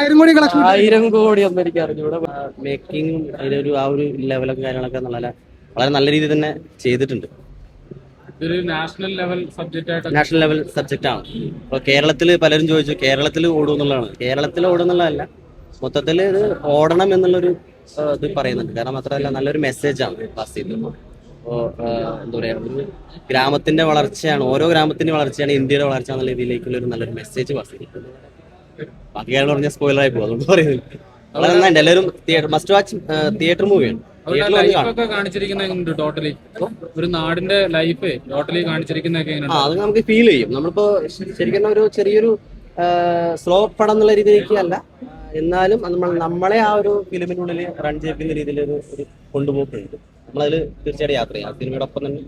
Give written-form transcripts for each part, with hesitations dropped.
1000 കോടി ഒന്നും എനിക്ക് അറിഞ്ഞൂടെ. മേക്കിങ്ങും അതിലൊരു ആ ഒരു ലെവലൊക്കെ കാര്യങ്ങളൊക്കെ വളരെ നല്ല രീതിയിൽ തന്നെ ചെയ്തിട്ടുണ്ട്. ഇതൊരു നാഷണൽ ലെവൽ സബ്ജക്റ്റ് ആണ്. ഇപ്പോൾ കേരളത്തിൽ പലരും ചോദിച്ചു കേരളത്തിൽ ഓടും എന്നുള്ളതാണ്. കേരളത്തിൽ ഓടുന്നുള്ളതല്ല, മൊത്തത്തിൽ ഇത് ഓടണം എന്നുള്ളൊരു ഇത് പറയുന്നുണ്ട്. കാരണം മാത്രമല്ല നല്ലൊരു മെസ്സേജാണ് പാസ് ചെയ്തത്. അപ്പോൾ എന്താ പറയുക, ഒരു ഗ്രാമത്തിന്റെ വളർച്ചയാണ്, ഓരോ ഗ്രാമത്തിന്റെ വളർച്ചയാണ് ഇന്ത്യയുടെ വളർച്ച എന്നുള്ള രീതിയിലേക്കുള്ള ഒരു നല്ലൊരു മെസ്സേജ് പാസ് ചെയ്തിട്ടുണ്ട്. ബാക്കി കാര്യം പറഞ്ഞ സ്പോയിലറായി പോകും, അതുകൊണ്ട് പറയുന്നത് വളരെ നന്നായിട്ട്. എല്ലാവരും മസ്റ്റ് വാച്ച് തിയേറ്റർ മൂവിയാണ്. ടോട്ടലി ഒരു നാടിന്റെ ലൈഫ് ടോട്ടലി കാണിച്ചിരിക്കുന്നതൊക്കെ അത് നമുക്ക് ഫീൽ ചെയ്യും. നമ്മളിപ്പോ ശരിക്കും ഒരു ചെറിയൊരു സ്ലോ പടം എന്നുള്ള രീതിയിലേക്ക് അല്ല, എന്നാലും നമ്മളെ ആ ഒരു ഫിലിമിനുള്ളിൽ റൺ ചെയ്യിക്കുന്ന രീതിയിൽ ഒരു കൊണ്ടുപോക്കുന്നുണ്ട്. നമ്മളതിൽ തീർച്ചയായിട്ടും യാത്ര ചെയ്യും. ആ സിനിമയോടൊപ്പം തന്നെ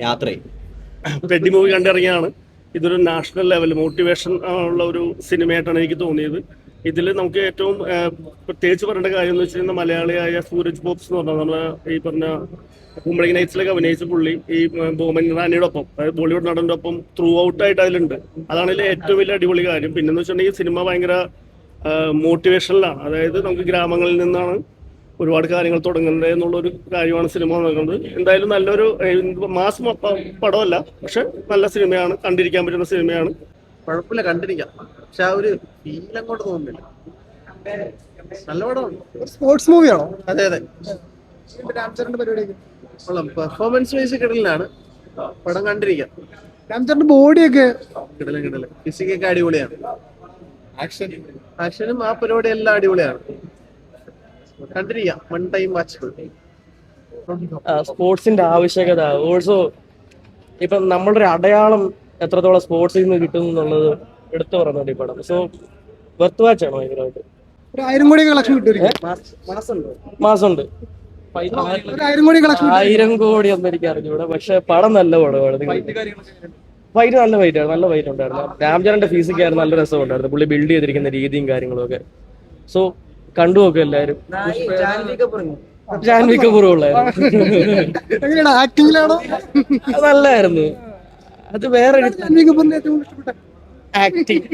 യാത്ര ചെയ്യും. പെഡി മൂവി കണ്ടിറങ്ങിയാണ്. ഇതൊരു നാഷണൽ ലെവൽ മോട്ടിവേഷൻ ഉള്ള ഒരു സിനിമയായിട്ടാണ് എനിക്ക് തോന്നിയത്. ഇതിൽ നമുക്ക് ഏറ്റവും പ്രത്യേകിച്ച് പറയേണ്ട കാര്യം എന്ന് വെച്ച് കഴിഞ്ഞാൽ മലയാളിയായ സൂരജ് ബോബ്സ് എന്ന് പറഞ്ഞാൽ നമ്മുടെ ഈ പറഞ്ഞ കുമ്പളങ്ങി നൈറ്റ്സിലൊക്കെ അഭിനയിച്ച പുള്ളി ഈ ബോമൻ റാണിയുടെ ഒപ്പം, അതായത് ബോളിവുഡ് നടൻ്റെ ഒപ്പം ത്രൂ ഔട്ടായിട്ട് അതിലുണ്ട്. അതാണ് ഇതിലെ ഏറ്റവും വലിയ അടിപൊളി കാര്യം. പിന്നെന്ന് വെച്ചിട്ടുണ്ടെങ്കിൽ സിനിമ ഭയങ്കര മോട്ടിവേഷനിലാണ്. അതായത് നമുക്ക് ഗ്രാമങ്ങളിൽ നിന്നാണ് ഒരുപാട് കാര്യങ്ങൾ തുടങ്ങേണ്ടത് എന്നുള്ളൊരു കാര്യമാണ് സിനിമ നടക്കുന്നത്. എന്തായാലും നല്ലൊരു മാസ് പടമല്ല, പക്ഷെ നല്ല സിനിമയാണ്, കണ്ടിരിക്കാൻ പറ്റുന്ന സിനിമയാണ്. കുഴപ്പമില്ല, കണ്ടിരിക്കാം. പക്ഷെ ആ ഒരു ഫീൽ അങ്ങോട്ട് തോന്നുന്നില്ല. നല്ല പടമാണ്. സ്പോർട്സ് മൂവിയാണോ? അതെ അതെ. പെർഫോമൻസ് വൈസ് കിടലിനാണ്. പടം കണ്ടിരിക്കാം. രാംചന്ദ്രന്റെ ബോഡിയൊക്കെ കിടലും ഫിസിക്കൊക്കെ അടിപൊളിയാണ്. ആക്ഷനും ആ പരിപാടി എല്ലാം അടിപൊളിയാണ്. കണ്ടിരിക്കാം. One time watchable. സ്പോർട്സിന്റെ ആവശ്യകത ഓൾസോ ഇപ്പം നമ്മളുടെ ഒരു അടയാളം എത്രത്തോളം സ്പോർട്സിൽ നിന്ന് കിട്ടും എന്നുള്ളത് എടുത്തു പറയുന്നുണ്ട് ഈ പടം. സോ വർത്ത് വാച്ചാണ് ഭയങ്കരമായിട്ട്. 1000 കോടി കളക്ഷൻ കിട്ടും. മാസമുണ്ട് 1000 കോടി ഒന്നും എനിക്ക് അറിഞ്ഞൂടെ, പക്ഷെ പടം നല്ല പടമാണ്. ഫൈറ്റ് നല്ല ഫൈറ്റാണ്, നല്ല ഫൈറ്റ് ഉണ്ടായിരുന്നു. രാംചരന്റെ ഫീസിക് ആയിരുന്നു, നല്ല രസം ഉണ്ടായിരുന്നു. പുള്ളി ബിൽഡ് ചെയ്തിരിക്കുന്ന രീതിയും കാര്യങ്ങളും ഒക്കെ. സോ കണ്ടു നോക്കുക എല്ലാവരും. ജാൻവി കപൂർ ഉള്ളായിരുന്നു, നല്ലായിരുന്നു. അത് വേറെ ആക്ടിങ്.